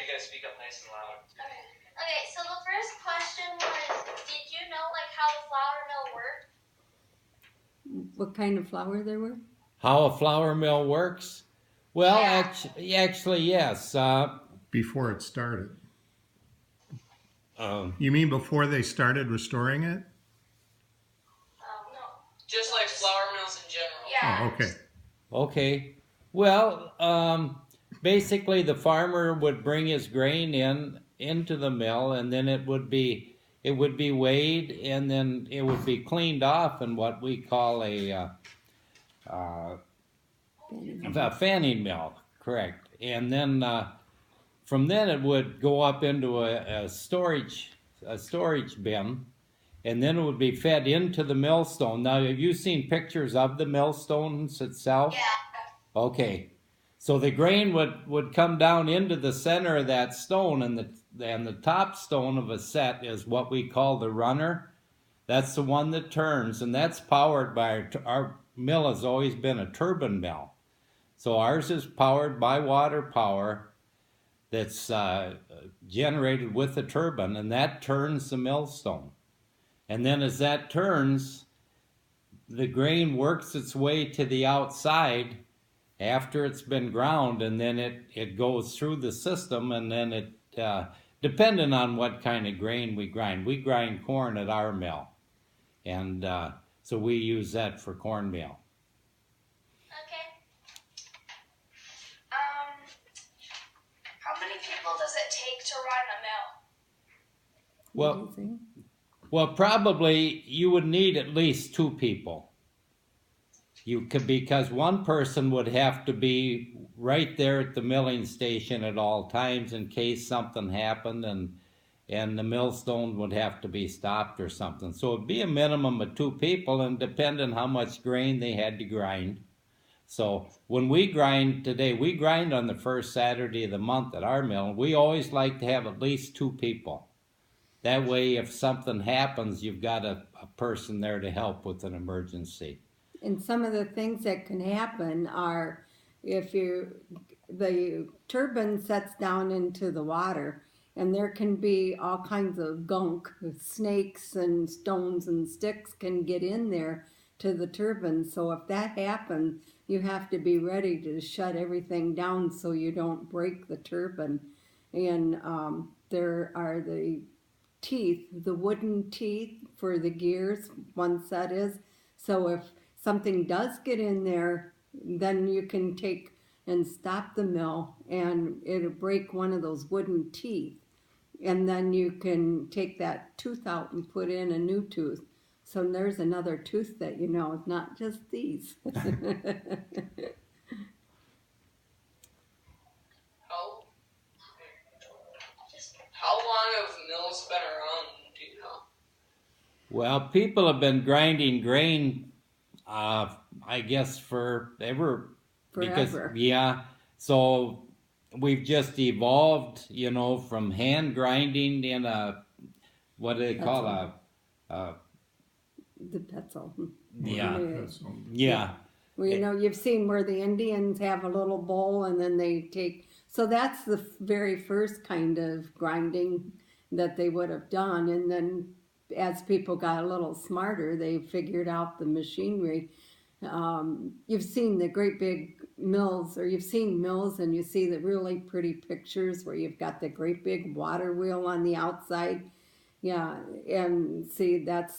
you gotta speak up nice and loud. Okay. Okay, so the first question was, did you know like how the flour mill worked? What kind of flour there were? How a flour mill works? Well, Yeah. actually, yes. Before it started. Um, You mean before they started restoring it? No. Just like flour mills in general. Yeah. Oh, okay. Okay. Well, basically the farmer would bring his grain into the mill, and then it would be weighed, and then it would be cleaned off in what we call a fanning mill, correct. And then from then it would go up into a storage bin, and then it would be fed into the millstone. Now, have you seen pictures of the millstones itself? Yeah. Okay, so the grain would come down into the center of that stone, and the top stone of a set is what we call the runner. That's the one that turns, and that's powered by our mill has always been a turbine mill. So ours is powered by water power that's generated with the turbine, and that turns the millstone. And then as that turns, the grain works its way to the outside after it's been ground, and then it goes through the system, and then it, depending on what kind of grain we grind corn at our mill. And so we use that for cornmeal. Okay. How many people does it take to run a mill? Well, probably you would need at least 2 people. Because one person would have to be right there at the milling station at all times in case something happened, and the millstone would have to be stopped or something. So it'd be a minimum of 2 people, and depending how much grain they had to grind. So when we grind today, we grind on the first Saturday of the month at our mill. We always like to have at least 2 people. That way, if something happens, you've got a person there to help with an emergency. And some of the things that can happen are if the turbine sets down into the water, and there can be all kinds of gunk, snakes and stones and sticks can get in there to the turbine. So if that happens, you have to be ready to shut everything down so you don't break the turbine. And there are the teeth, the wooden teeth for the gears, one set is. So if something does get in there, then you can take and stop the mill, and it'll break one of those wooden teeth. And then you can take that tooth out and put in a new tooth. So there's another tooth that you know, not just these. How long have mills been around, do you know? Well, people have been grinding grain, I guess, forever. Because, yeah, so we've just evolved, from hand grinding in what do they call the Petzl. Yeah. Well, you've seen where the Indians have a little bowl and then they take, so that's the very first kind of grinding that they would have done. And then as people got a little smarter, they figured out the machinery. You've seen the great big mills, or you've seen mills and you see the really pretty pictures where you've got the great big water wheel on the outside. Yeah, and see that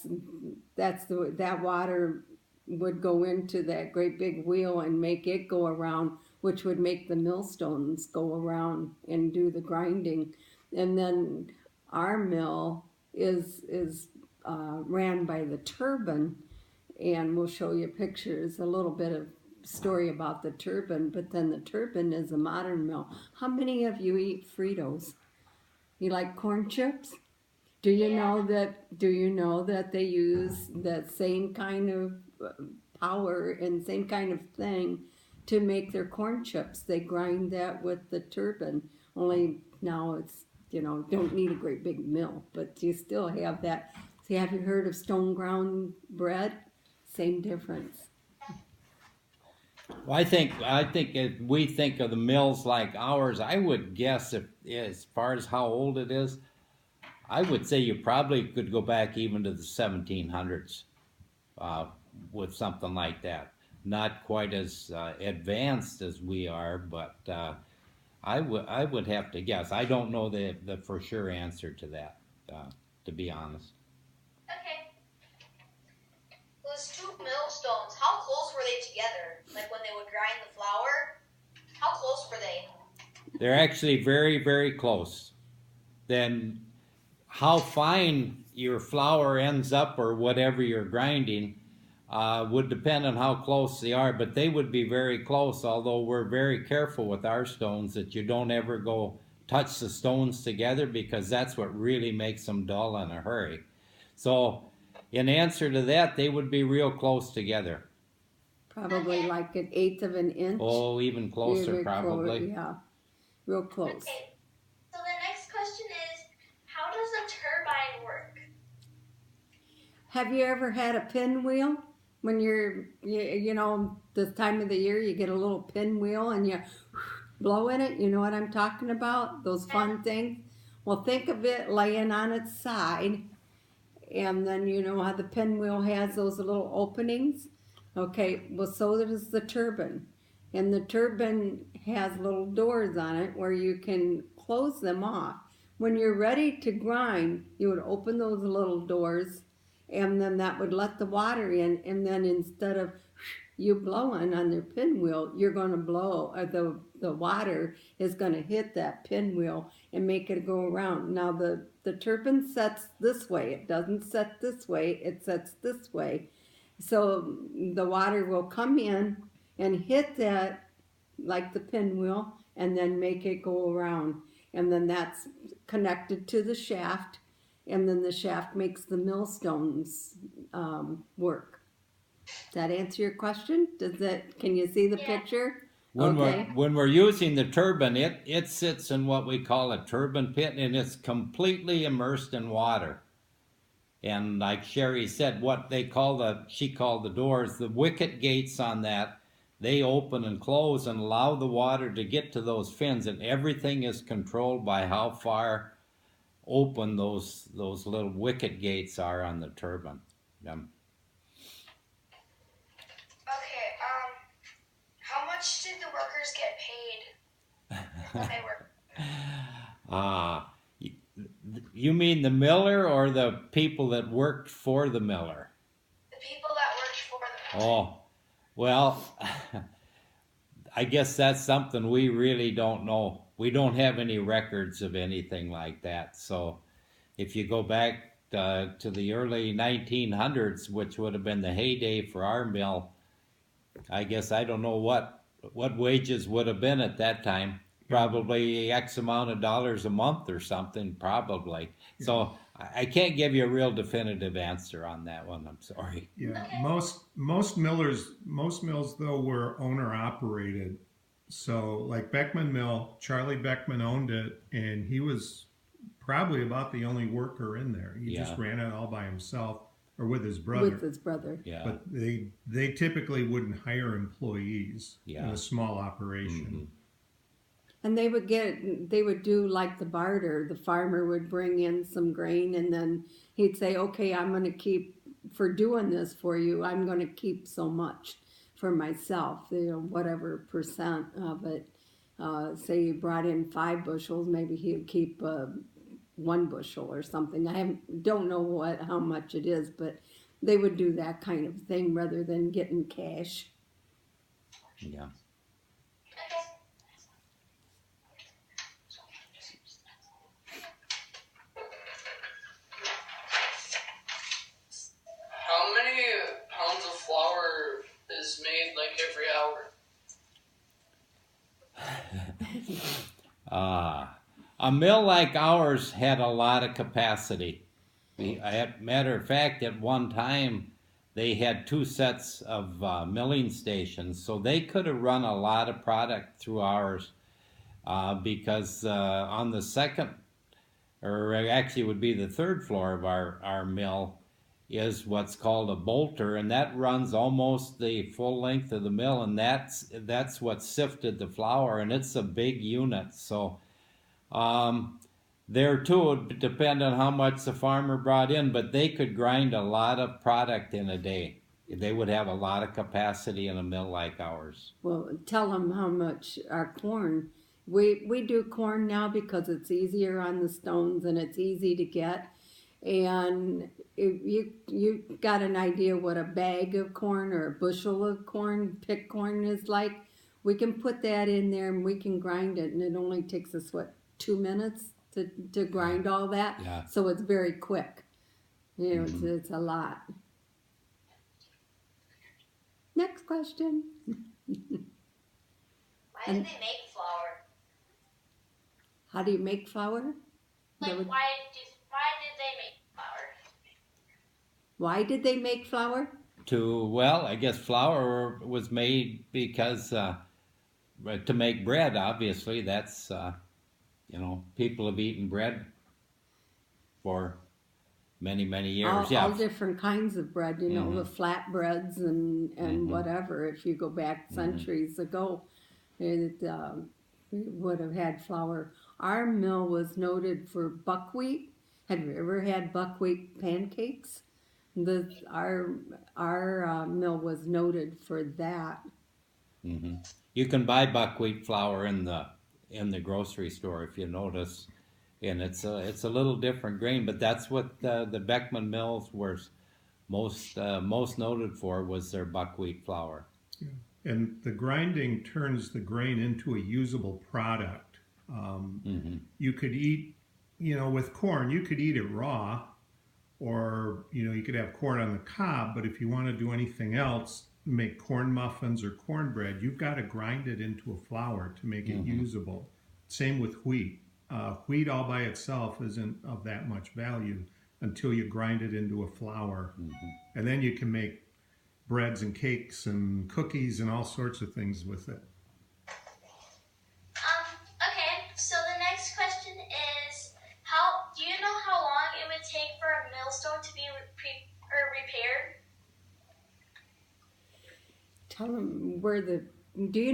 water would go into that great big wheel and make it go around, which would make the millstones go around and do the grinding. And then our mill is ran by the turbine, and we'll show you pictures, a little bit of story about the turbine, but then the turbine is a modern mill. How many of you eat Fritos? You like corn chips? Do you know that they use that same kind of power and same kind of thing to make their corn chips? They grind that with the turbine, only now it's, don't need a great big mill, but you still have that. See, have you heard of stone ground bread? Same difference. Well, I think if we think of the mills like ours, I would guess as far as how old it is, I would say you probably could go back even to the 1700s with something like that. Not quite as advanced as we are, but I would have to guess. I don't know the for sure answer to that, to be honest. Okay. Those two millstones, how close were they together? Like when they would grind the flour? How close were they? They're actually very, very close. Then how fine your flour ends up or whatever you're grinding would depend on how close they are, but they would be very close, although we're very careful with our stones that you don't ever go touch the stones together because that's what really makes them dull in a hurry. So in answer to that, they would be real close together. Probably like an eighth of an inch. Oh, even closer Very probably. close, yeah, real close. Okay. So the next question is, how does a turbine work? Have you ever had a pinwheel? When you know, this time of the year, you get a little pinwheel and you blow in it. You know what I'm talking about? Those fun things. Well, think of it laying on its side, and then you know how the pinwheel has those little openings. Okay, well, so does the turbine, and the turbine has little doors on it where you can close them off. When you're ready to grind, you would open those little doors, and then that would let the water in, and then instead of you blowing on your pinwheel, you're going to blow, the water is going to hit that pinwheel and make it go around. Now the turbine sets this way. It doesn't set this way. It sets this way. So the water will come in and hit that like the pinwheel and then make it go around. And then that's connected to the shaft, and then the shaft makes the millstones work. Does that answer your question? Can you see the picture? When Okay. we're using the turbine, it sits in what we call a turbine pit, and it's completely immersed in water. And like Sheri said, she called the doors, the wicket gates on that, they open and close and allow the water to get to those fins, and everything is controlled by how far open those little wicket gates are on the turbine. Okay, how much did the workers get paid when they worked? You mean the miller or the people that worked for the miller? The people that worked for the miller. Oh, well, I guess that's something we really don't know. We don't have any records of anything like that. So if you go back to the early 1900s, which would have been the heyday for our mill, I guess I don't know what wages would have been at that time. Probably X amount of dollars a month or something, probably. So I can't give you a real definitive answer on that one. I'm sorry. Yeah, most mills though were owner operated. So like Beckman Mill, Charlie Beckman owned it, and he was probably about the only worker in there. He just ran it all by himself or with his brother. With his brother. Yeah. But they typically wouldn't hire employees in a small operation. Mm-hmm. And they would do like the barter. The farmer would bring in some grain, and then he'd say, okay, I'm going to keep, for doing this for you, I'm going to keep so much for myself, whatever percent of it. Say you brought in 5 bushels, maybe he would keep 1 bushel or something. I don't know how much it is, but they would do that kind of thing rather than getting cash. Yeah. How many pounds of flour is made like every hour? A mill like ours had a lot of capacity. Matter of fact, at one time, they had 2 sets of milling stations, so they could have run a lot of product through ours because on the second, or actually would be the 3rd floor of our mill, is what's called a bolter, and that runs almost the full length of the mill, and that's what sifted the flour, and it's a big unit. So There too, it would depend on how much the farmer brought in, but they could grind a lot of product in a day. They would have a lot of capacity in a mill like ours. Well, tell them how much our corn. We do corn now because it's easier on the stones and it's easy to get. And if you got an idea what a bag of corn or a bushel of corn, pick corn is like, we can put that in there and we can grind it, and it only takes us 2 minutes to grind all that. Yeah. So it's very quick. It's a lot. Next question. Why did they make flour? How do you make flour? Why did they make flour? Why did they make flour? I guess flour was made because to make bread. Obviously, that's people have eaten bread for many years. All different kinds of bread. The flat breads and whatever. If you go back centuries ago, it would have had flour. Our mill was noted for buckwheat. Have you ever had buckwheat pancakes? Our mill was noted for that. Mm-hmm. You can buy buckwheat flour in the grocery store if you notice, and it's a little different grain, but that's what the Beckman mills were most noted for, was their buckwheat flour. Yeah. And the grinding turns the grain into a usable product. You could eat, with corn, you could eat it raw, or you could have corn on the cob, but if you want to do anything else, make corn muffins or cornbread, you've got to grind it into a flour to make it usable. Same with wheat. Wheat all by itself isn't of that much value until you grind it into a flour. And then you can make breads and cakes and cookies and all sorts of things with it. Okay, so the next question is, do you know how long it would take for a millstone to be repaired? Tell them do you know